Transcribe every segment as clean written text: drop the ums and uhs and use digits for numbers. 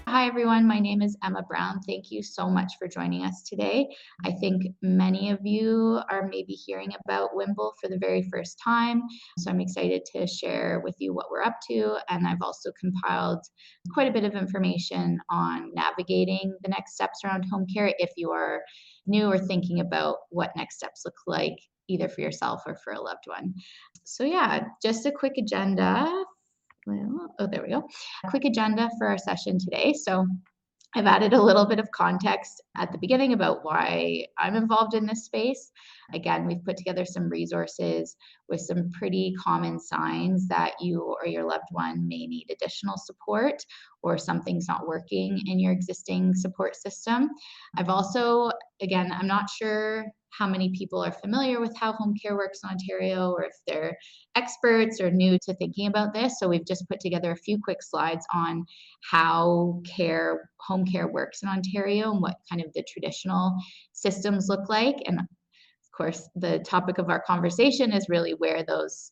Hi, everyone. My name is Emma Brown. Thank you so much for joining us today. I think many of you are maybe hearing about Whimble for the very first time. So I'm excited to share with you what we're up to. And I've also compiled quite a bit of information on navigating the next steps around home care if you are new or thinking about what next steps look like, either for yourself or for a loved one. So yeah, just a quick agenda. Well, oh, there we go. A quick agenda for our session today. So I've added a little bit of context at the beginning about why I'm involved in this space. Again, we've put together some resources with some pretty common signs that you or your loved one may need additional support or something's not working in your existing support system. I've also, again, I'm not sure how many people are familiar with how home care works in Ontario or if they're experts or new to thinking about this. So we've just put together a few quick slides on how home care works in Ontario and what kind of the traditional systems look like. And of course, the topic of our conversation is really where those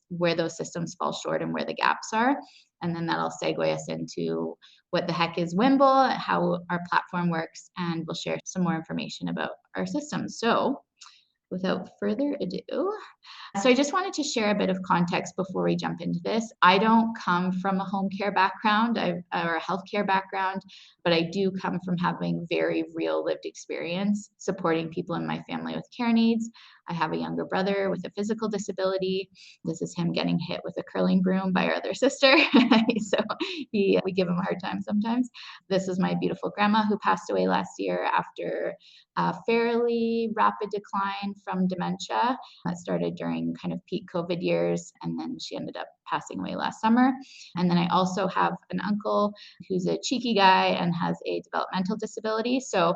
systems fall short and where the gaps are. And then that'll segue us into what the heck is Whimble, how our platform works, and we'll share some more information about our systems. So without further ado, so I just wanted to share a bit of context before we jump into this. I don't come from a home care background or a healthcare background, but I do come from having very real lived experience supporting people in my family with care needs. I have a younger brother with a physical disability. This is him getting hit with a curling broom by our other sister. So we give him a hard time sometimes. This is my beautiful grandma who passed away last year after a fairly rapid decline from dementia that started during kind of peak COVID years, and then she ended up passing away last summer. And then I also have an uncle who's a cheeky guy and has a developmental disability. So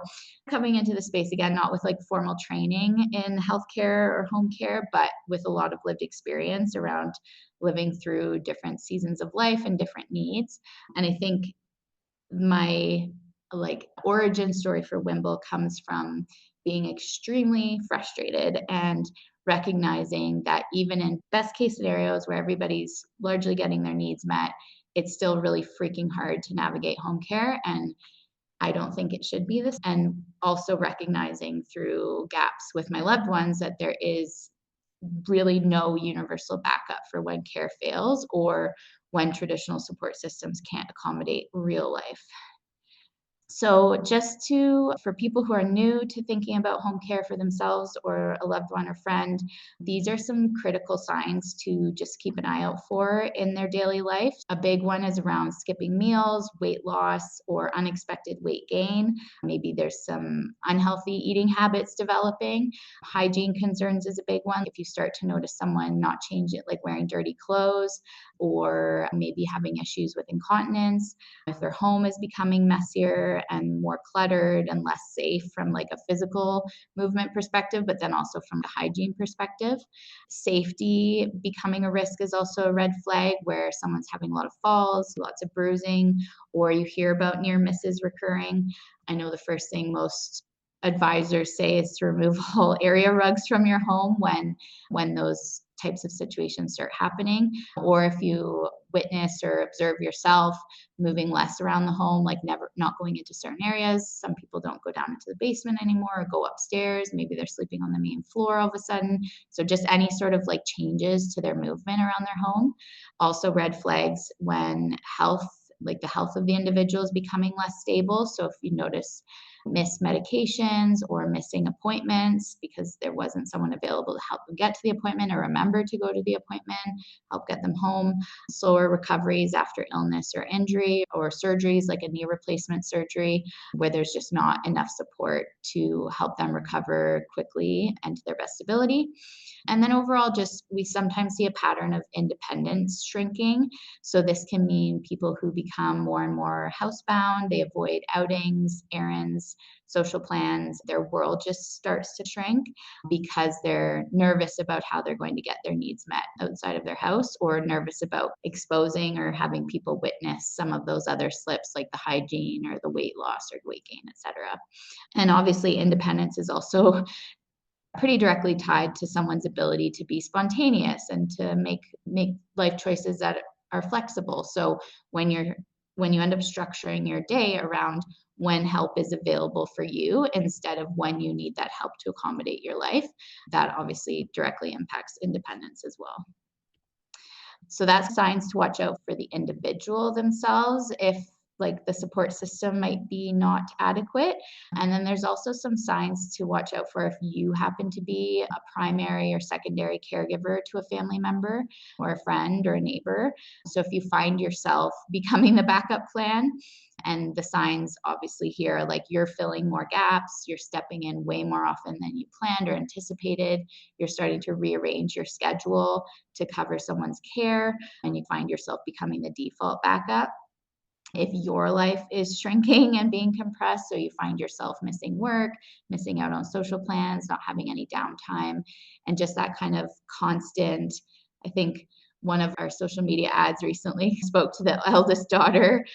coming into the space again, not with like formal training in healthcare or home care, but with a lot of lived experience around living through different seasons of life and different needs. And I think my origin story for Whimble comes from being extremely frustrated and recognizing that even in best case scenarios where everybody's largely getting their needs met, it's still really freaking hard to navigate home care. And I don't think it should be this. And also recognizing through gaps with my loved ones that there is really no universal backup for when care fails or when traditional support systems can't accommodate real life. So for people who are new to thinking about home care for themselves or a loved one or friend, these are some critical signs to just keep an eye out for in their daily life. A big one is around skipping meals, weight loss, or unexpected weight gain. Maybe there's some unhealthy eating habits developing. Hygiene concerns is a big one. If you start to notice someone not changing, like wearing dirty clothes, or maybe having issues with incontinence, if their home is becoming messier and more cluttered and less safe from like a physical movement perspective, but then also from a hygiene perspective. Safety becoming a risk is also a red flag where someone's having a lot of falls, lots of bruising, or you hear about near misses recurring. I know the first thing most advisors say is to remove all area rugs from your home when those types of situations start happening, or if you witness or observe yourself moving less around the home, like not going into certain areas. Some people don't go down into the basement anymore or go upstairs. Maybe they're sleeping on the main floor all of a sudden. So just any sort of like changes to their movement around their home. Also red flags when the health of the individual is becoming less stable. So if you notice missed medications or missing appointments because there wasn't someone available to help them get to the appointment or remember to go to the appointment, help get them home, slower recoveries after illness or injury, or surgeries like a knee replacement surgery where there's just not enough support to help them recover quickly and to their best ability. And then overall, we sometimes see a pattern of independence shrinking. So this can mean people who become more and more housebound, they avoid outings, errands, social plans. Their world just starts to shrink because they're nervous about how they're going to get their needs met outside of their house, or nervous about exposing or having people witness some of those other slips like the hygiene or the weight loss or weight gain, etc. And obviously independence is also pretty directly tied to someone's ability to be spontaneous and to make life choices that are flexible. So when you end up structuring your day around when help is available for you instead of when you need that help to accommodate your life, that obviously directly impacts independence as well. So that's signs to watch out for the individual themselves if like the support system might be not adequate. And then there's also some signs to watch out for if you happen to be a primary or secondary caregiver to a family member or a friend or a neighbor. So if you find yourself becoming the backup plan, and the signs obviously here are like you're filling more gaps, you're stepping in way more often than you planned or anticipated, you're starting to rearrange your schedule to cover someone's care, and you find yourself becoming the default backup. If your life is shrinking and being compressed, so you find yourself missing work, missing out on social plans, not having any downtime, and just that kind of constant, I think one of our social media ads recently spoke to the eldest daughter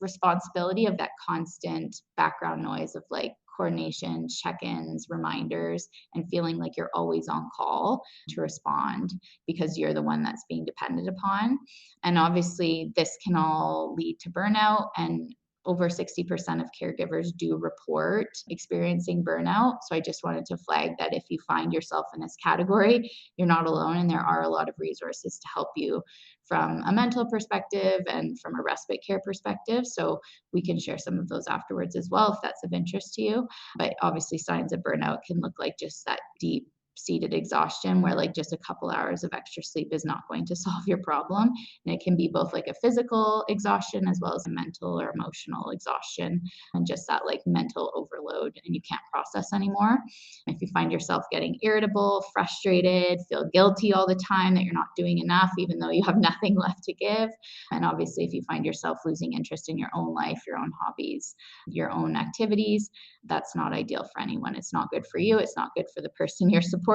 responsibility of that constant background noise of like coordination, check-ins, reminders, and feeling like you're always on call to respond because you're the one that's being depended upon. And obviously, this can all lead to burnout, and over 60% of caregivers do report experiencing burnout. So I just wanted to flag that if you find yourself in this category, you're not alone, and there are a lot of resources to help you from a mental perspective and from a respite care perspective. So we can share some of those afterwards as well if that's of interest to you. But obviously, signs of burnout can look like just that deep seated exhaustion where like just a couple hours of extra sleep is not going to solve your problem. And it can be both like a physical exhaustion as well as a mental or emotional exhaustion, and just that like mental overload and you can't process anymore. If you find yourself getting irritable, frustrated, feel guilty all the time that you're not doing enough even though you have nothing left to give, and obviously if you find yourself losing interest in your own life, your own hobbies, your own activities, that's not ideal for anyone. It's not good for you, it's not good for the person you're supporting.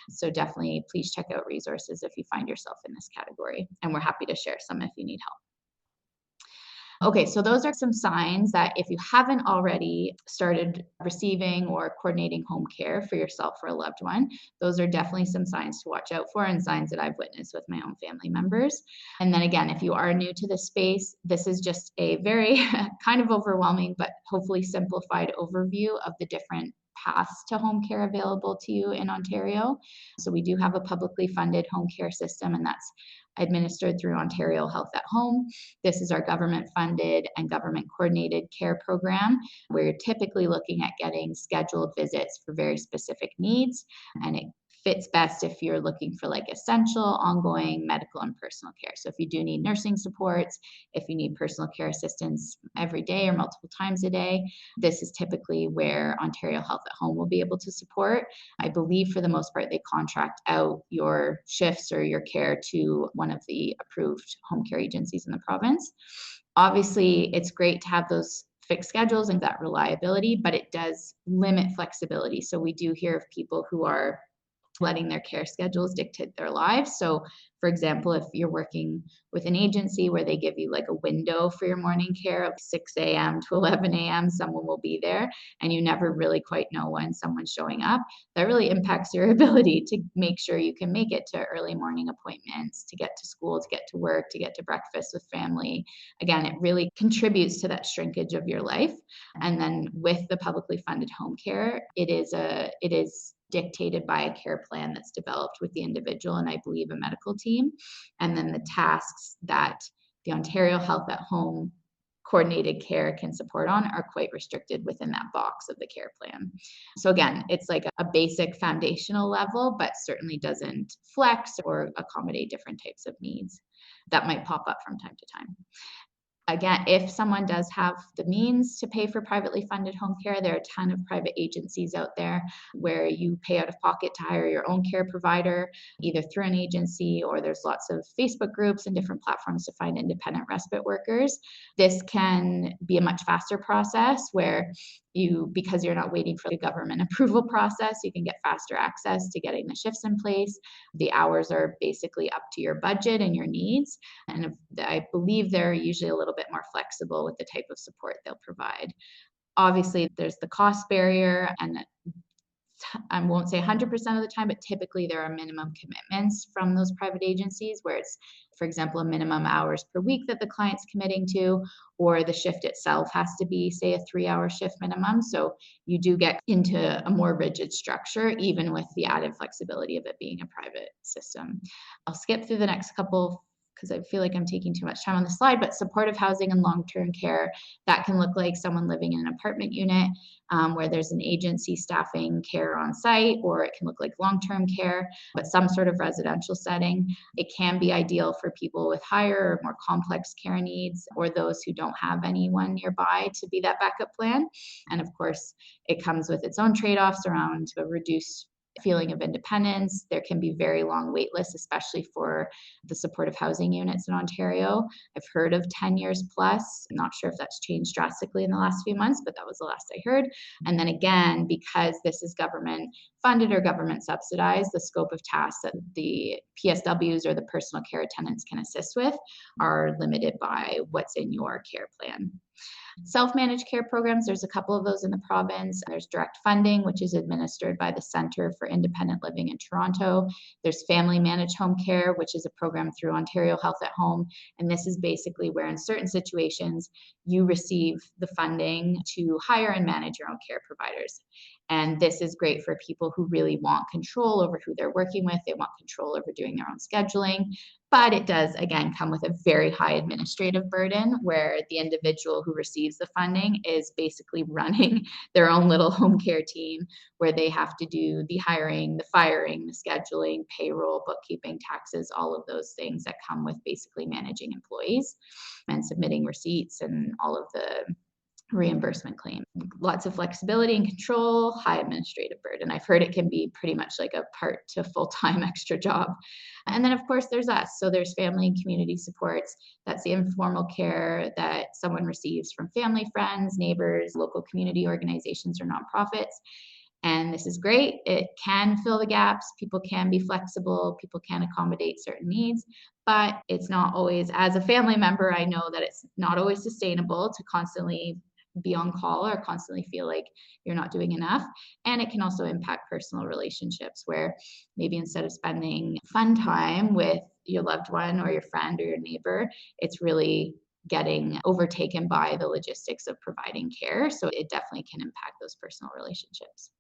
So definitely please check out resources if you find yourself in this category, and we're happy to share some if you need help. Okay, so those are some signs that if you haven't already started receiving or coordinating home care for yourself or a loved one, those are definitely some signs to watch out for and signs that I've witnessed with my own family members. And then again, if you are new to this space, this is just a very kind of overwhelming, but hopefully simplified overview of the different paths to home care available to you in Ontario. So we do have a publicly funded home care system, and that's administered through Ontario Health at Home. This is our government funded and government coordinated care program. We're typically looking at getting scheduled visits for very specific needs, and it fits best if you're looking for like essential, ongoing medical and personal care. So if you do need nursing supports, if you need personal care assistance every day or multiple times a day, this is typically where Ontario Health at Home will be able to support. I believe for the most part, they contract out your shifts or your care to one of the approved home care agencies in the province. Obviously, it's great to have those fixed schedules and that reliability, but it does limit flexibility. So we do hear of people who are letting their care schedules dictate their lives. So, for example, if you're working with an agency where they give you like a window for your morning care of 6 a.m. to 11 a.m., someone will be there, and you never really quite know when someone's showing up, that really impacts your ability to make sure you can make it to early morning appointments, to get to school, to get to work, to get to breakfast with family. Again, it really contributes to that shrinkage of your life. And then with the publicly funded home care, it is dictated by a care plan that's developed with the individual and I believe a medical team. And then the tasks that the Ontario Health at Home coordinated care can support on are quite restricted within that box of the care plan. So again, it's like a basic foundational level, but certainly doesn't flex or accommodate different types of needs that might pop up from time to time. Again, if someone does have the means to pay for privately funded home care, there are a ton of private agencies out there where you pay out of pocket to hire your own care provider, either through an agency, or there's lots of Facebook groups and different platforms to find independent respite workers. This can be a much faster process where because you're not waiting for the government approval process, you can get faster access to getting the shifts in place. The hours are basically up to your budget and your needs. And I believe they're usually a little bit more flexible with the type of support they'll provide. Obviously, there's the cost barrier, and I won't say 100% of the time, but typically there are minimum commitments from those private agencies where it's, for example, a minimum hours per week that the client's committing to, or the shift itself has to be, say, a 3-hour shift minimum. So you do get into a more rigid structure, even with the added flexibility of it being a private system. I'll skip through the next couple because I feel like I'm taking too much time on the slide, but supportive housing and long-term care, that can look like someone living in an apartment unit where there's an agency staffing care on site, or it can look like long-term care, but some sort of residential setting. It can be ideal for people with higher or more complex care needs, or those who don't have anyone nearby to be that backup plan. And of course, it comes with its own trade-offs around a reduced feeling of independence. There can be very long wait lists, especially for the supportive housing units in Ontario. I've heard of 10 years plus. I'm not sure if that's changed drastically in the last few months, but that was the last I heard. And then again, because this is government funded or government subsidized, the scope of tasks that the PSWs or the personal care attendants can assist with are limited by what's in your care plan. Self-managed care programs, there's a couple of those in the province. There's direct funding, which is administered by the Centre for Independent Living in Toronto. There's family managed home care, which is a program through Ontario Health at Home. And this is basically where in certain situations, you receive the funding to hire and manage your own care providers. And this is great for people who really want control over who they're working with. They want control over doing their own scheduling. But it does, again, come with a very high administrative burden where the individual who receives the funding is basically running their own little home care team where they have to do the hiring, the firing, the scheduling, payroll, bookkeeping, taxes, all of those things that come with basically managing employees and submitting receipts and all of the reimbursement claim. Lots of flexibility and control, high administrative burden. I've heard it can be pretty much like a part to full-time extra job. And then of course there's us. So there's family and community supports. That's the informal care that someone receives from family, friends, neighbors, local community organizations or nonprofits. And this is great. It can fill the gaps. People can be flexible. People can accommodate certain needs, but it's not always, as a family member, I know that it's not always sustainable to constantly be on call or constantly feel like you're not doing enough. And it can also impact personal relationships where maybe instead of spending fun time with your loved one or your friend or your neighbor, it's really getting overtaken by the logistics of providing care. So it definitely can impact those personal relationships.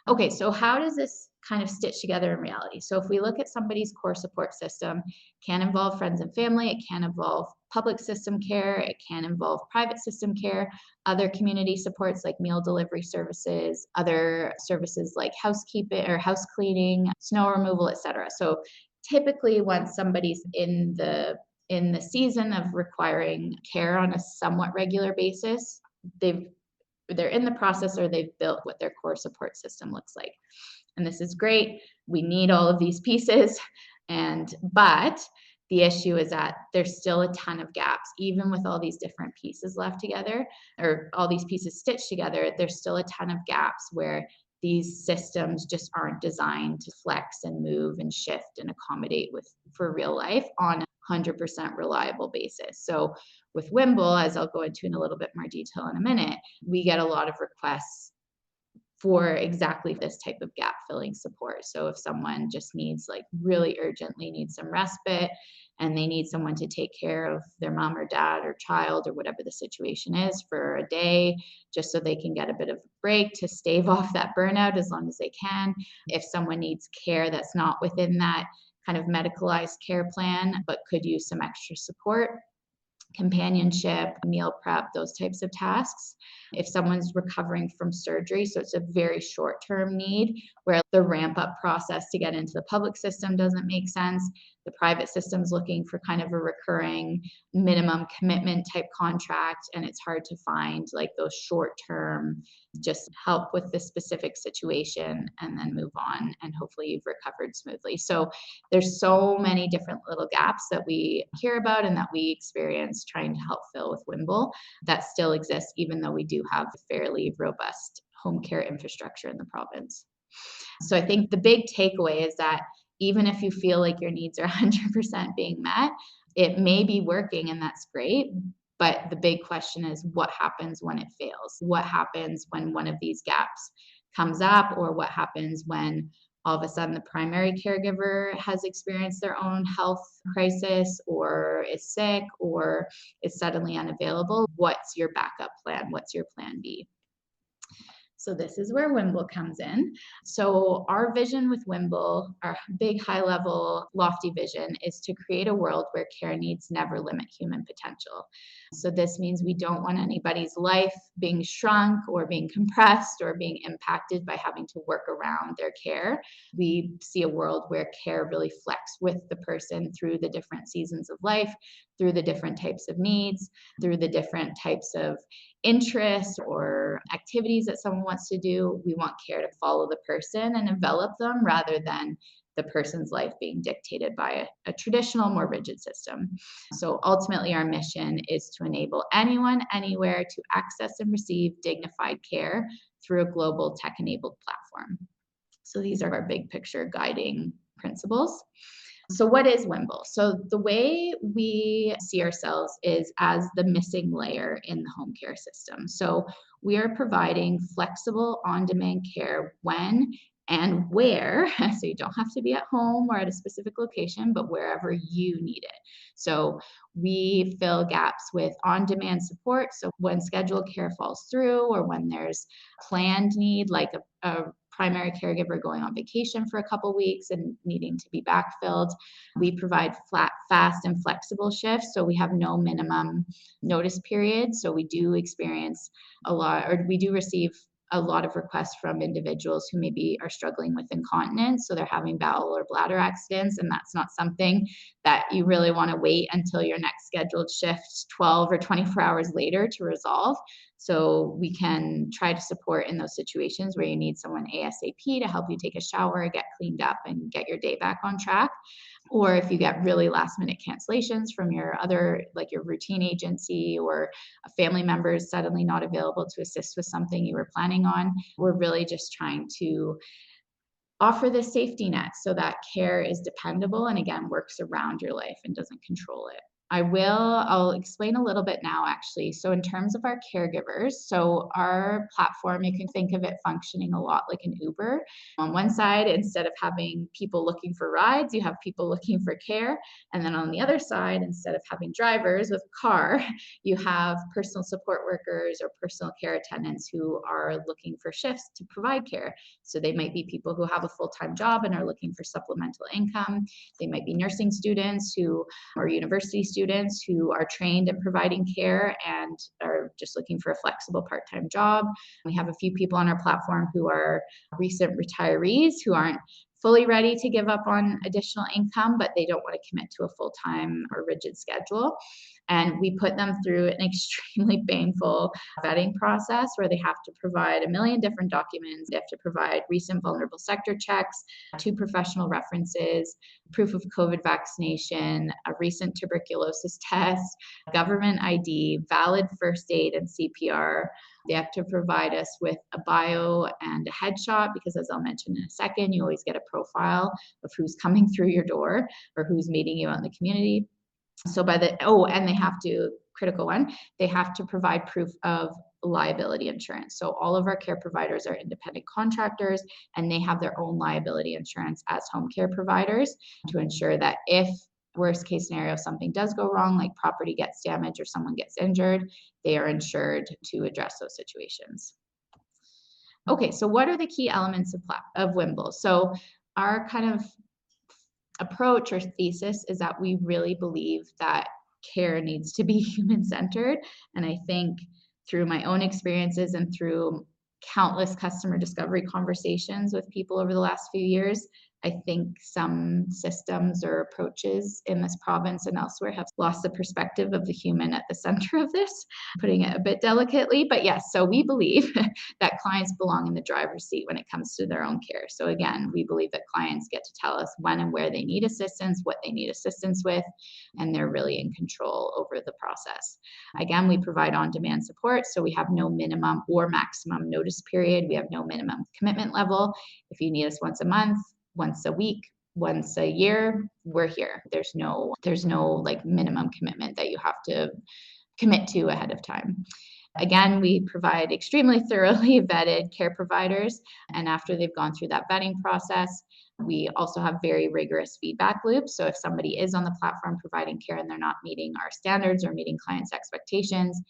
Okay, so how does this kind of stitch together in reality? So if we look at somebody's core support system, can involve friends and family, it can involve public system care, it can involve private system care, other community supports like meal delivery services, other services like housekeeping or house cleaning, snow removal, etc. So typically once somebody's in the season of requiring care on a somewhat regular basis, they're in the process or they've built what their core support system looks like. And this is great. We need all of these pieces. But the issue is that there's still a ton of gaps, even with all these different pieces left together or all these pieces stitched together, there's still a ton of gaps where these systems just aren't designed to flex and move and shift and accommodate for real life on a 100% reliable basis. So with Whimble, as I'll go into in a little bit more detail in a minute, we get a lot of requests for exactly this type of gap filling support. So if someone just needs really urgently needs some respite and they need someone to take care of their mom or dad or child or whatever the situation is for a day, just so they can get a bit of a break to stave off that burnout as long as they can. If someone needs care that's not within that kind of medicalized care plan, but could use some extra support, companionship, meal prep, those types of tasks. If someone's recovering from surgery, so it's a very short-term need where the ramp-up process to get into the public system doesn't make sense. The private system's looking for kind of a recurring minimum commitment type contract, and it's hard to find those short-term, just help with the specific situation and then move on, and hopefully you've recovered smoothly. So there's so many different little gaps that we hear about and that we experience trying to help fill with Whimble that still exists, even though we do have a fairly robust home care infrastructure in the province. So I think the big takeaway is that even if you feel like your needs are 100% being met, it may be working and that's great. But the big question is what happens when it fails? What happens when one of these gaps comes up, or what happens when all of a sudden the primary caregiver has experienced their own health crisis or is sick or is suddenly unavailable. What's your backup plan? What's your plan B? So this is where Whimble comes in. So our vision with Whimble, our big high level lofty vision, is to create a world where care needs never limit human potential. So this means we don't want anybody's life being shrunk or being compressed or being impacted by having to work around their care. We see a world where care really flex with the person through the different seasons of life, through the different types of needs, through the different types of interests or activities that someone wants to do. We want care to follow the person and envelop them rather than the person's life being dictated by a traditional, more rigid system. So ultimately, our mission is to enable anyone, anywhere to access and receive dignified care through a global tech-enabled platform. So these are our big picture guiding principles. So what is Whimble? So the way we see ourselves is as the missing layer in the home care system. So we are providing flexible on-demand care when and where, so you don't have to be at home or at a specific location, but wherever you need it. So we fill gaps with on-demand support. So when scheduled care falls through or when there's planned need, like a primary caregiver going on vacation for a couple weeks and needing to be backfilled. We provide flat, fast, and flexible shifts, so we have no minimum notice period. So we do experience a lot, or we do receive a lot of requests from individuals who maybe are struggling with incontinence, so they're having bowel or bladder accidents, and that's not something that you really want to wait until your next scheduled shift 12 or 24 hours later to resolve. So we can try to support in those situations where you need someone ASAP to help you take a shower, get cleaned up, and get your day back on track. Or if you get really last minute cancellations from your other, like your routine agency, or a family member is suddenly not available to assist with something you were planning on, we're really just trying to offer this safety net so that care is dependable and again works around your life and doesn't control it. I'll explain a little bit now actually. So in terms of our caregivers, so our platform, you can think of it functioning a lot like an Uber. On one side, instead of having people looking for rides, you have people looking for care. And then on the other side, instead of having drivers with a car, you have personal support workers or personal care attendants who are looking for shifts to provide care. So they might be people who have a full-time job and are looking for supplemental income. They might be nursing students or university students who are trained in providing care and are just looking for a flexible part-time job. We have a few people on our platform who are recent retirees who aren't fully ready to give up on additional income, but they don't want to commit to a full-time or rigid schedule. And we put them through an extremely painful vetting process where they have to provide a million different documents. They have to provide recent vulnerable sector checks, 2 professional references, proof of COVID vaccination, a recent tuberculosis test, government ID, valid first aid and CPR. They have to provide us with a bio and a headshot because, as I'll mention in a second, you always get a profile of who's coming through your door or who's meeting you out in the community. So and they have to, critical one, they have to provide proof of liability insurance. So all of our care providers are independent contractors and they have their own liability insurance as home care providers to ensure that if worst case scenario, something does go wrong, like property gets damaged or someone gets injured, they are insured to address those situations. Okay, so what are the key elements of Whimble? So our kind of approach or thesis is that we really believe that care needs to be human-centered. And I think through my own experiences and through countless customer discovery conversations with people over the last few years, I think some systems or approaches in this province and elsewhere have lost the perspective of the human at the center of this, putting it a bit delicately. But yes, so we believe that clients belong in the driver's seat when it comes to their own care. So again, we believe that clients get to tell us when and where they need assistance, what they need assistance with, and they're really in control over the process. Again, we provide on-demand support, so we have no minimum or maximum notice period. We have no minimum commitment level. If you need us once a month, once a week, once a year, we're here. There's no like minimum commitment that you have to commit to ahead of time. Again, we provide extremely thoroughly vetted care providers, and after they've gone through that vetting process, we also have very rigorous feedback loops. So if somebody is on the platform providing care and they're not meeting our standards or meeting clients' expectations,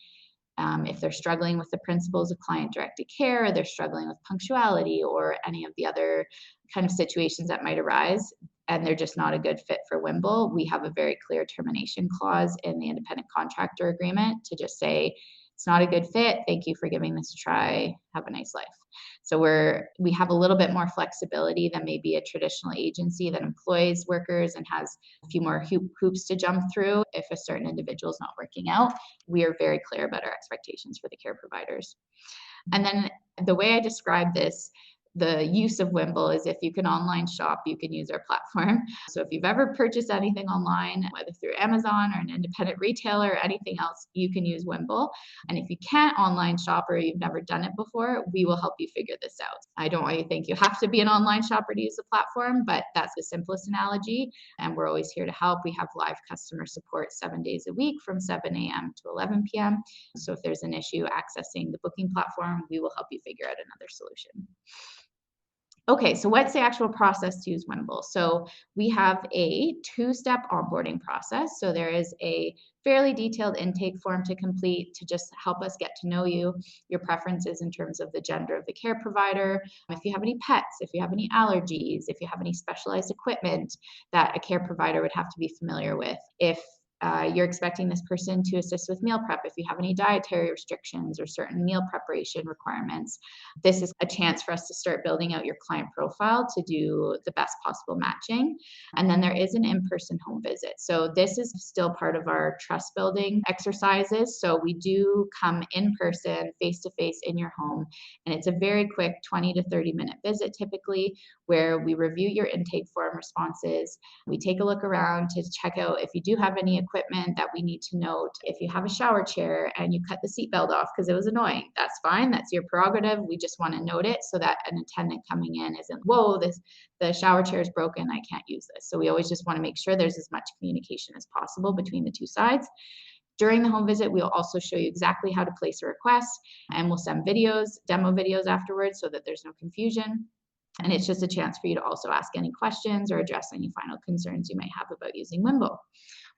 if they're struggling with the principles of client-directed care, or they're struggling with punctuality or any of the other kind of situations that might arise, and they're just not a good fit for Whimble, we have a very clear termination clause in the independent contractor agreement to just say, it's not a good fit. Thank you for giving this a try. Have a nice life. So we have a little bit more flexibility than maybe a traditional agency that employs workers and has a few more hoops to jump through if a certain individual is not working out. We are very clear about our expectations for the care providers. And then the way I describe this, the use of Whimble is if you can online shop, you can use our platform. So if you've ever purchased anything online, whether through Amazon or an independent retailer or anything else, you can use Whimble. And if you can't online shop or you've never done it before, we will help you figure this out. I don't want you to think you have to be an online shopper to use the platform, but that's the simplest analogy. And we're always here to help. We have live customer support 7 days a week from 7 a.m. to 11 p.m. So if there's an issue accessing the booking platform, we will help you figure out another solution. Okay, so what's the actual process to use Whimble? So we have a two-step onboarding process. So there is a fairly detailed intake form to complete to just help us get to know you, your preferences in terms of the gender of the care provider, if you have any pets, if you have any allergies, if you have any specialized equipment that a care provider would have to be familiar with, if you're expecting this person to assist with meal prep, if you have any dietary restrictions or certain meal preparation requirements. This is a chance for us to start building out your client profile to do the best possible matching. And then there is an in-person home visit. So this is still part of our trust building exercises. So we do come in person, face-to-face in your home, and it's a very quick 20 to 30-minute visit typically, where we review your intake form responses. We take a look around to check out if you do have any equipment that we need to note. If you have a shower chair and you cut the seatbelt off because it was annoying, that's fine. That's your prerogative. We just want to note it so that an attendant coming in isn't, whoa, the shower chair is broken. I can't use this. So we always just want to make sure there's as much communication as possible between the two sides. During the home visit, we'll also show you exactly how to place a request, and we'll send videos, demo videos afterwards so that there's no confusion. And it's just a chance for you to also ask any questions or address any final concerns you might have about using Whimble.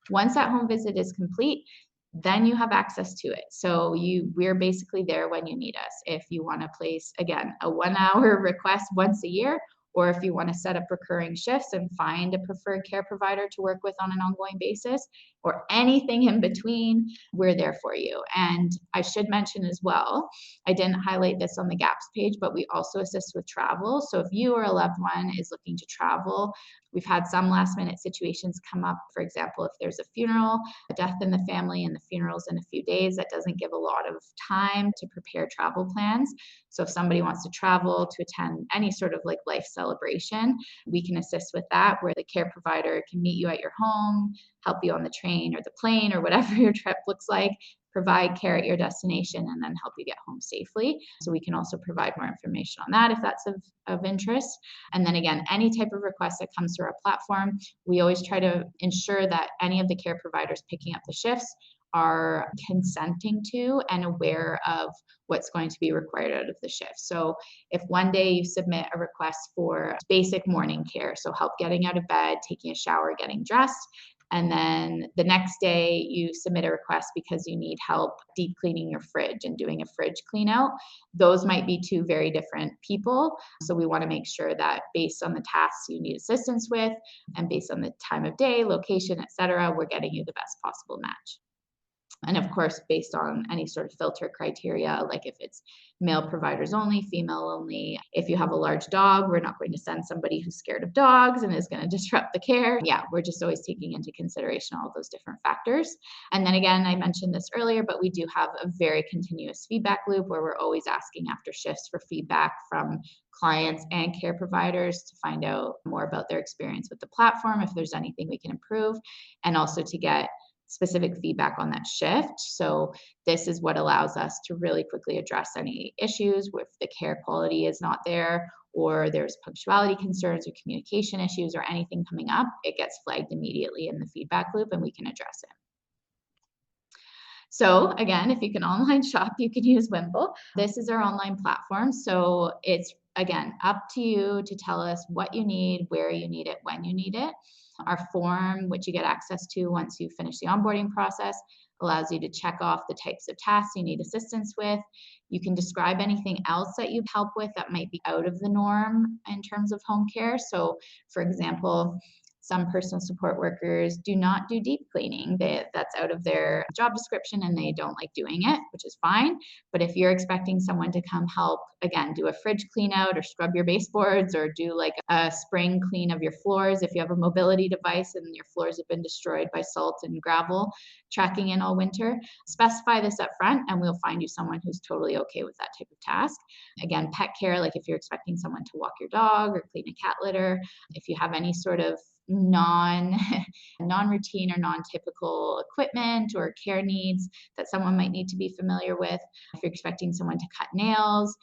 Once that home visit is complete, then you have access to it. So we're basically there when you need us. If you want to place, again, a 1 hour request once a year, or if you want to set up recurring shifts and find a preferred care provider to work with on an ongoing basis, or anything in between, we're there for you. And I should mention as well, I didn't highlight this on the gaps page, but we also assist with travel. So if you or a loved one is looking to travel, we've had some last minute situations come up. For example, if there's a funeral, a death in the family, and the funeral's in a few days, that doesn't give a lot of time to prepare travel plans. So if somebody wants to travel to attend any sort of like life celebration, we can assist with that, where the care provider can meet you at your home, help you on the train or the plane or whatever your trip looks like, provide care at your destination, and then help you get home safely. So we can also provide more information on that if that's of interest. And then again, any type of request that comes through our platform, we always try to ensure that any of the care providers picking up the shifts are consenting to and aware of what's going to be required out of the shift. So if one day you submit a request for basic morning care, so help getting out of bed, taking a shower, getting dressed, and then the next day you submit a request because you need help deep cleaning your fridge and doing a fridge clean out, those might be two very different people. So we want to make sure that based on the tasks you need assistance with and based on the time of day, location, etc., we're getting you the best possible match. And of course, based on any sort of filter criteria, like if it's male providers only, female only. If you have a large dog, we're not going to send somebody who's scared of dogs and is going to disrupt the care. Yeah, we're just always taking into consideration all those different factors. And then again, I mentioned this earlier, but we do have a very continuous feedback loop where we're always asking after shifts for feedback from clients and care providers to find out more about their experience with the platform, if there's anything we can improve, and also to get specific feedback on that shift. So this is what allows us to really quickly address any issues if the care quality is not there, or there's punctuality concerns or communication issues or anything coming up. It gets flagged immediately in the feedback loop and we can address it. So again, if you can online shop, you can use Whimble. This is our online platform. So it's again up to you to tell us what you need, where you need it, when you need it. Our form, which you get access to once you finish the onboarding process, allows you to check off the types of tasks you need assistance with. You can describe anything else that you help with that might be out of the norm in terms of home care. So, for example, some personal support workers do not do deep cleaning. That's out of their job description and they don't like doing it, which is fine. But if you're expecting someone to come help, again, do a fridge clean out or scrub your baseboards or do like a spring clean of your floors, if you have a mobility device and your floors have been destroyed by salt and gravel tracking in all winter, specify this up front and we'll find you someone who's totally okay with that type of task. Again, pet care, like if you're expecting someone to walk your dog or clean a cat litter, if you have any sort of non-routine or non-typical equipment or care needs that someone might need to be familiar with. If you're expecting someone to cut nails,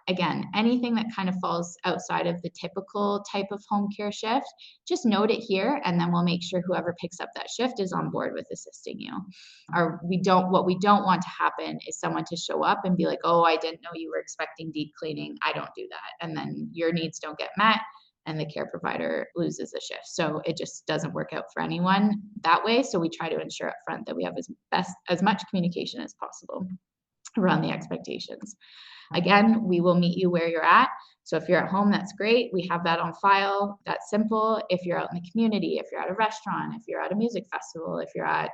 again, anything that kind of falls outside of the typical type of home care shift, just note it here and then we'll make sure whoever picks up that shift is on board with assisting you. What we don't want to happen is someone to show up and be like, oh, I didn't know you were expecting deep cleaning. I don't do that. And then your needs don't get met and the care provider loses a shift. So it just doesn't work out for anyone that way. So we try to ensure up front that we have as much communication as possible around the expectations. Again, we will meet you where you're at. So if you're at home, that's great. We have that on file. That's simple. If you're out in the community, if you're at a restaurant, if you're at a music festival, if you're at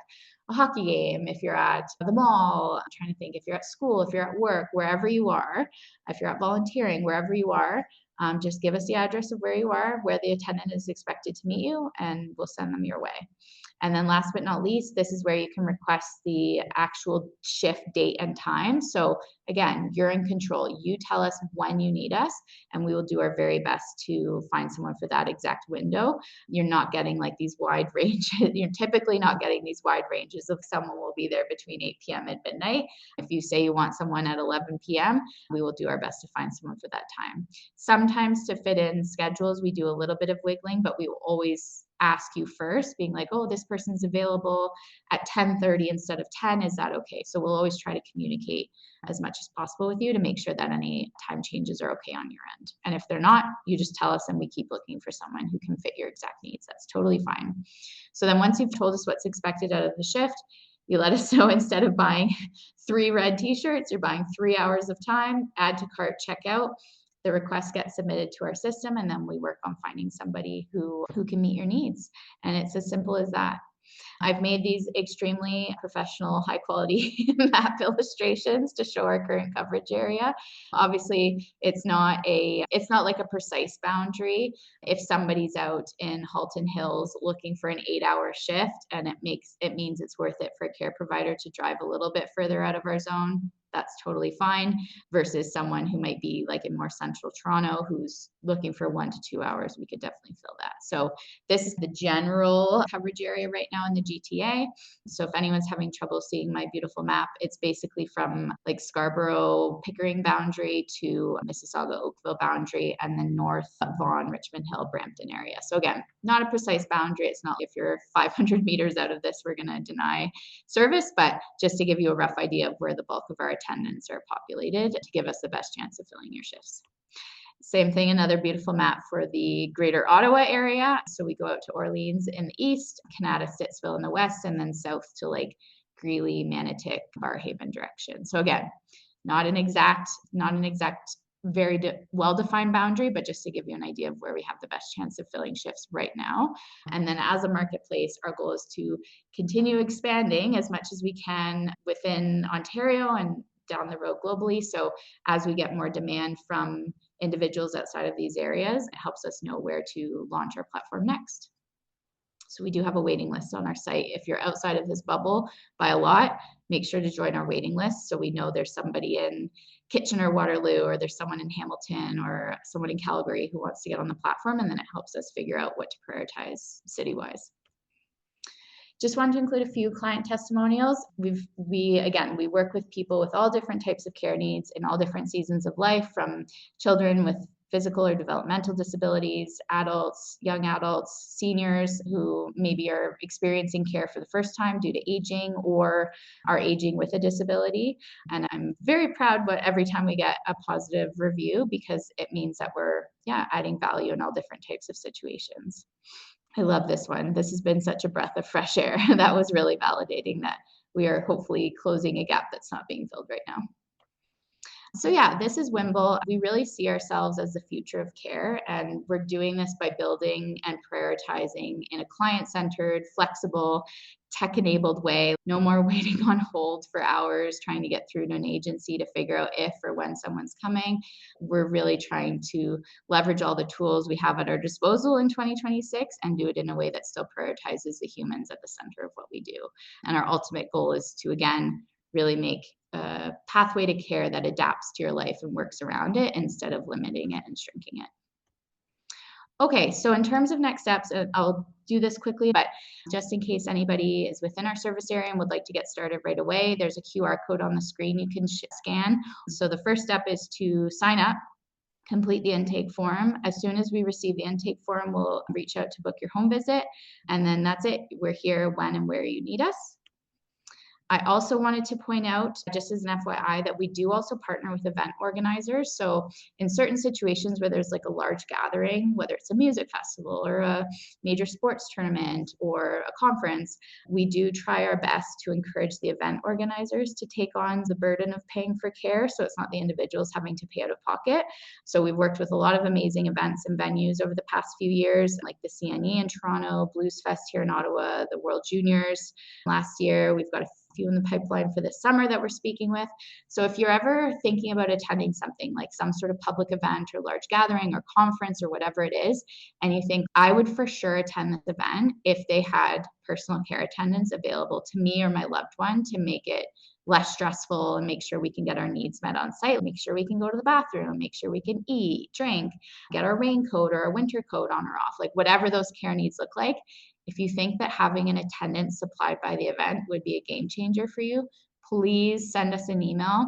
a hockey game, if you're at the mall, I'm trying to think, if you're at school, if you're at work, wherever you are, if you're at volunteering, wherever you are, just give us the address of where you are, where the attendant is expected to meet you, and we'll send them your way. And then last but not least, this is where you can request the actual shift date and time. So again, you're in control. You tell us when you need us, and we will do our very best to find someone for that exact window. You're not getting like these wide ranges. You're typically not getting these wide ranges of someone will be there between 8 p.m. and midnight. If you say you want someone at 11 p.m., we will do our best to find someone for that time. Sometimes to fit in schedules, we do a little bit of wiggling, but we will always ask you first, being like, oh, this person's available at 10:30 instead of 10. Is that okay? So we'll always try to communicate as much as possible with you to make sure that any time changes are okay on your end. And if they're not, you just tell us and we keep looking for someone who can fit your exact needs. That's totally fine. So then once you've told us what's expected out of the shift, you let us know instead of buying 3 red t-shirts, you're buying 3 hours of time, add to cart, checkout. The request gets submitted to our system and then we work on finding somebody who can meet your needs. And it's as simple as that. I've made these extremely professional, high quality map illustrations to show our current coverage area. Obviously, it's not like a precise boundary. If somebody's out in Halton Hills looking for an 8-hour shift and it means it's worth it for a care provider to drive a little bit further out of our zone, that's totally fine, versus someone who might be like in more central Toronto who's looking for 1 to 2 hours, we could definitely fill that. So this is the general coverage area right now in the GTA. So if anyone's having trouble seeing my beautiful map, it's basically from like Scarborough, Pickering boundary to Mississauga, Oakville boundary, and then north Vaughan, Richmond Hill, Brampton area. So again, not a precise boundary. It's not if you're 500 meters out of this, we're going to deny service, but just to give you a rough idea of where the bulk of our attendants are populated to give us the best chance of filling your shifts. Same thing, another beautiful map for the greater Ottawa area. So we go out to Orleans in the east, Canada, Stittsville in the west, and then south to like Greeley, Manotick, Barrhaven direction. So again, not an exact very well-defined boundary, but just to give you an idea of where we have the best chance of filling shifts right now. And then as a marketplace, our goal is to continue expanding as much as we can within Ontario and down the road globally. So as we get more demand from individuals outside of these areas, it helps us know where to launch our platform next. So we do have a waiting list on our site. If you're outside of this bubble by a lot, make sure to join our waiting list so we know there's somebody in Kitchener, Waterloo, or there's someone in Hamilton or someone in Calgary who wants to get on the platform, and then it helps us figure out what to prioritize city-wise. Just wanted to include a few client testimonials. We work with people with all different types of care needs in all different seasons of life, from children with physical or developmental disabilities, adults, young adults, seniors who maybe are experiencing care for the first time due to aging or are aging with a disability. And I'm very proud every time we get a positive review, because it means that we're adding value in all different types of situations. I love this one. This has been such a breath of fresh air. That was really validating that we are hopefully closing a gap that's not being filled right now. So this is Whimble. We really see ourselves as the future of care, and we're doing this by building and prioritizing in a client-centered, flexible, tech-enabled way. No more waiting on hold for hours trying to get through to an agency to figure out if or when someone's coming. We're really trying to leverage all the tools we have at our disposal in 2026 and do it in a way that still prioritizes the humans at the center of what we do. And our ultimate goal is to, again, really make a pathway to care that adapts to your life and works around it instead of limiting it and shrinking it. Okay, so in terms of next steps, I'll do this quickly, but just in case anybody is within our service area and would like to get started right away, there's a QR code on the screen you can scan. So the first step is to sign up, complete the intake form. As soon as we receive the intake form, we'll reach out to book your home visit, and then that's it. We're here when and where you need us. I also wanted to point out, just as an FYI, that we do also partner with event organizers. So in certain situations where there's like a large gathering, whether it's a music festival or a major sports tournament or a conference, we do try our best to encourage the event organizers to take on the burden of paying for care, so it's not the individuals having to pay out of pocket. So we've worked with a lot of amazing events and venues over the past few years, like the CNE in Toronto, Blues Fest here in Ottawa, the World Juniors last year. We've got a few in the pipeline for this summer that we're speaking with. So if you're ever thinking about attending something like some sort of public event or large gathering or conference or whatever it is, and you think, I would for sure attend this event if they had personal care attendants available to me or my loved one to make it less stressful and make sure we can get our needs met on site, make sure we can go to the bathroom, make sure we can eat, drink, get our raincoat or our winter coat on or off, like whatever those care needs look like. If you think that having an attendant supplied by the event would be a game changer for you, please send us an email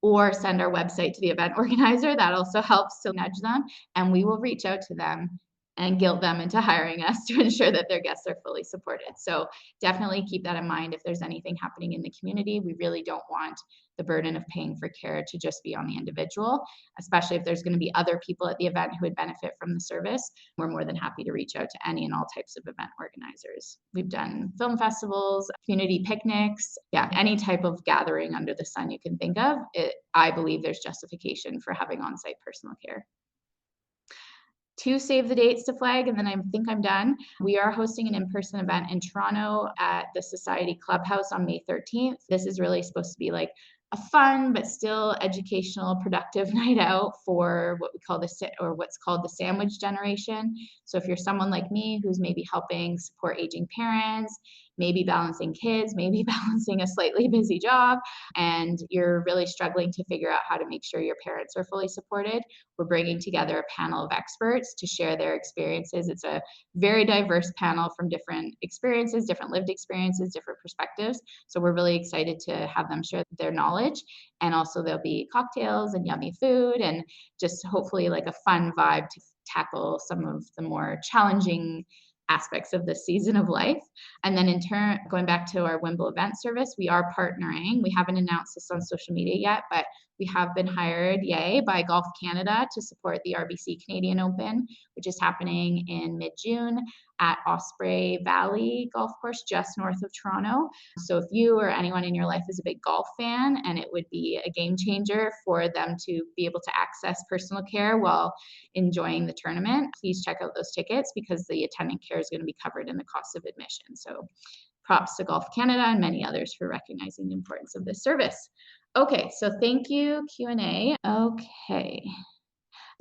or send our website to the event organizer. That also helps to nudge them, and we will reach out to them and guilt them into hiring us to ensure that their guests are fully supported. So definitely keep that in mind if there's anything happening in the community. We really don't want the burden of paying for care to just be on the individual, especially if there's going to be other people at the event who would benefit from the service. We're more than happy to reach out to any and all types of event organizers. We've done film festivals, community picnics, any type of gathering under the sun you can think of. I believe there's justification for having on-site personal care. To save the dates to flag, and then I think I'm done. We are hosting an in-person event in Toronto at the Society Clubhouse on May 13th. This is really supposed to be like a fun but still educational, productive night out for what we call what's called the sandwich generation. So if you're someone like me who's maybe helping support aging parents, maybe balancing kids, maybe balancing a slightly busy job, and you're really struggling to figure out how to make sure your parents are fully supported, we're bringing together a panel of experts to share their experiences. It's a very diverse panel from different experiences, different lived experiences, different perspectives. So we're really excited to have them share their knowledge. And also there'll be cocktails and yummy food and just hopefully like a fun vibe to tackle some of the more challenging aspects of this season of life. And then in turn, going back to our Whimble event service, we are partnering. We haven't announced this on social media yet, but we have been hired, by Golf Canada to support the RBC Canadian Open, which is happening in mid-June at Osprey Valley Golf Course, just north of Toronto. So if you or anyone in your life is a big golf fan, and it would be a game changer for them to be able to access personal care while enjoying the tournament, please check out those tickets because the attendant care is going to be covered in the cost of admission. So props to Golf Canada and many others for recognizing the importance of this service. Okay, so thank you, Q&A. Okay.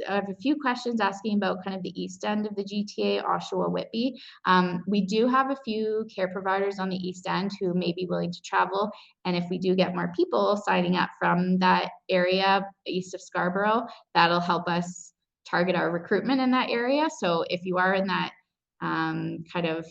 I have a few questions asking about kind of the east end of the GTA, Oshawa, Whitby. We do have a few care providers on the east end who may be willing to travel. And if we do get more people signing up from that area east of Scarborough, that'll help us target our recruitment in that area. So if you are in that kind of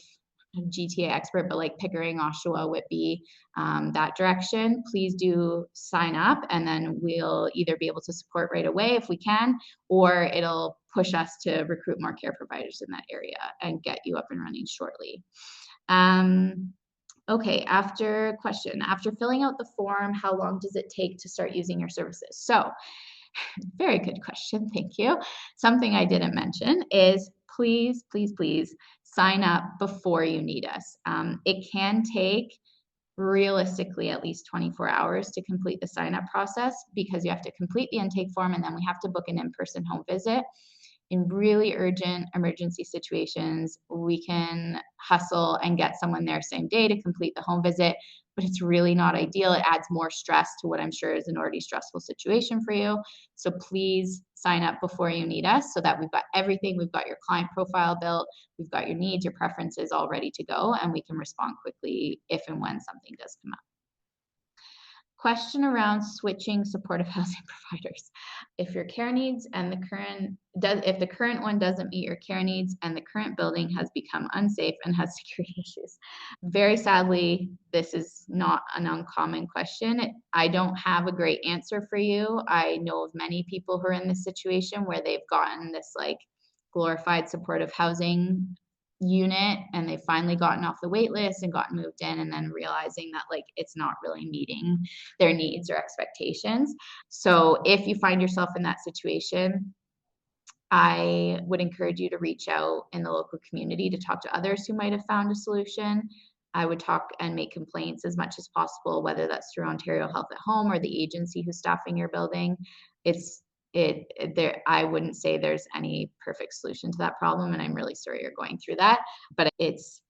GTA expert, but like Pickering, Oshawa, Whitby, that direction, please do sign up, and then we'll either be able to support right away if we can, or it'll push us to recruit more care providers in that area and get you up and running shortly. Okay, after filling out the form, how long does it take to start using your services? So, very good question. Thank you. Something I didn't mention is please, please, please sign up before you need us. It can take realistically at least 24 hours to complete the sign up process because you have to complete the intake form and then we have to book an in-person home visit. In really urgent emergency situations, we can hustle and get someone there same day to complete the home visit, but it's really not ideal. It adds more stress to what I'm sure is an already stressful situation for you. So please sign up before you need us so that we've got everything. We've got your client profile built. We've got your needs, your preferences all ready to go, and we can respond quickly if and when something does come up. Question around switching supportive housing providers. If your care needs and if the current one doesn't meet your care needs and the current building has become unsafe and has security issues. Very sadly, this is not an uncommon question. I don't have a great answer for you. I know of many people who are in this situation where they've gotten this like glorified supportive housing unit and they've finally gotten off the wait list and gotten moved in, and then realizing that like it's not really meeting their needs or expectations. So if you find yourself in that situation, I would encourage you to reach out in the local community to talk to others who might have found a solution. I would talk and make complaints as much as possible, whether that's through Ontario Health at Home or the agency who's staffing your building. I wouldn't say there's any perfect solution to that problem, and I'm really sorry you're going through that, but it's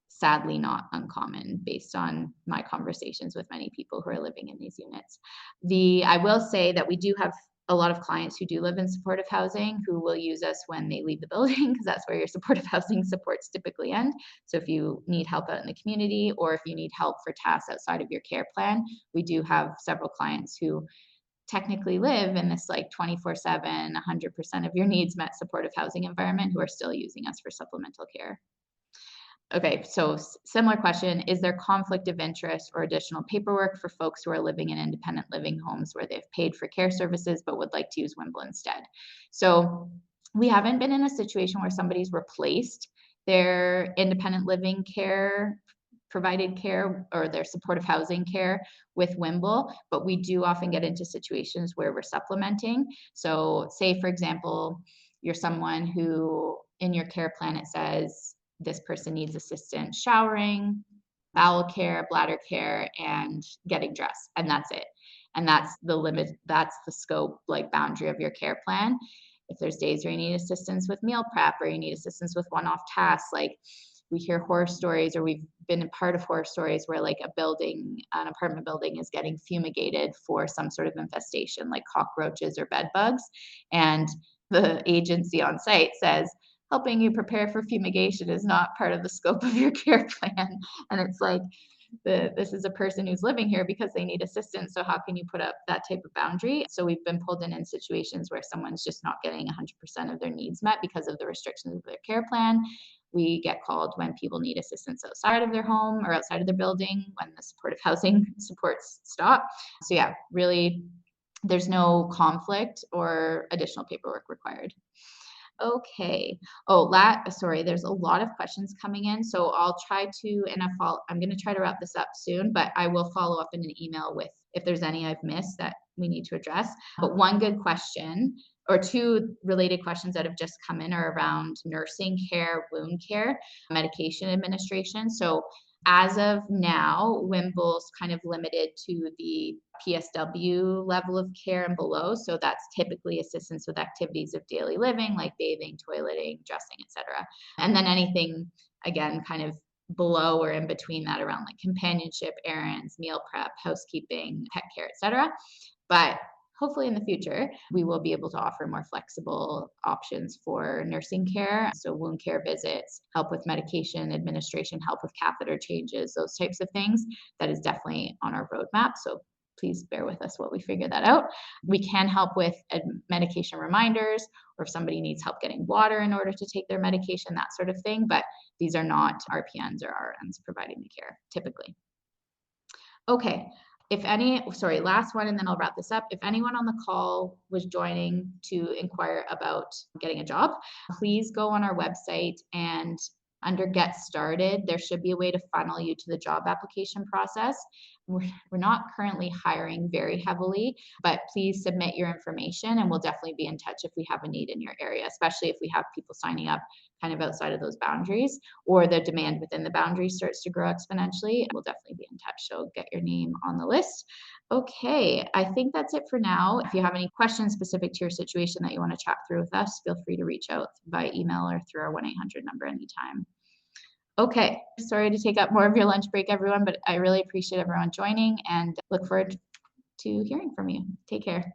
sadly not uncommon based on my conversations with many people who are living in these units. I will say that we do have a lot of clients who do live in supportive housing who will use us when they leave the building because that's where your supportive housing supports typically end. So if you need help out in the community or if you need help for tasks outside of your care plan, we do have several clients who technically live in this like 24/7, 100% of your needs met supportive housing environment who are still using us for supplemental care. Okay, so similar question, is there conflict of interest or additional paperwork for folks who are living in independent living homes where they've paid for care services but would like to use Whimble instead? So we haven't been in a situation where somebody's replaced their independent living care provided care or their supportive housing care with Whimble, but we do often get into situations where we're supplementing. So say, for example, you're someone who in your care plan, it says this person needs assistance showering, bowel care, bladder care, and getting dressed, and that's it. And that's the limit, that's the scope, like boundary of your care plan. If there's days where you need assistance with meal prep or you need assistance with one-off tasks, like we hear horror stories, or we've been a part of horror stories where like an apartment building is getting fumigated for some sort of infestation, like cockroaches or bed bugs. And the agency on site says, helping you prepare for fumigation is not part of the scope of your care plan. And it's like, this is a person who's living here because they need assistance. So how can you put up that type of boundary? So we've been pulled in situations where someone's just not getting 100% of their needs met because of the restrictions of their care plan. We get called when people need assistance outside of their home or outside of their building when the supportive housing supports stop. So yeah, really, there's no conflict or additional paperwork required. Okay. Sorry, there's a lot of questions coming in. So I'll try to, I'm going to try to wrap this up soon, but I will follow up in an email with if there's any I've missed that we need to address. But one good question or two related questions that have just come in are around nursing care, wound care, medication administration. So as of now, Whimble's kind of limited to the PSW level of care and below. So that's typically assistance with activities of daily living, like bathing, toileting, dressing, etc. And then anything, again, kind of below or in between that around like companionship, errands, meal prep, housekeeping, pet care, etc. But hopefully in the future, we will be able to offer more flexible options for nursing care. So wound care visits, help with medication administration, help with catheter changes, those types of things. That is definitely on our roadmap. So please bear with us while we figure that out. We can help with medication reminders, or if somebody needs help getting water in order to take their medication, that sort of thing. But these are not RPNs or RNs providing the care typically. Okay, last one, and then I'll wrap this up. If anyone on the call was joining to inquire about getting a job, please go on our website, and under Get Started, there should be a way to funnel you to the job application process. We're not currently hiring very heavily, but please submit your information and we'll definitely be in touch if we have a need in your area, especially if we have people signing up kind of outside of those boundaries, or the demand within the boundaries starts to grow exponentially. We'll definitely be in touch, so get your name on the list. Okay, I think that's it for now. If you have any questions specific to your situation that you want to chat through with us, feel free to reach out by email or through our 1-800 number anytime. Okay, sorry to take up more of your lunch break, everyone, but I really appreciate everyone joining and look forward to hearing from you. Take care.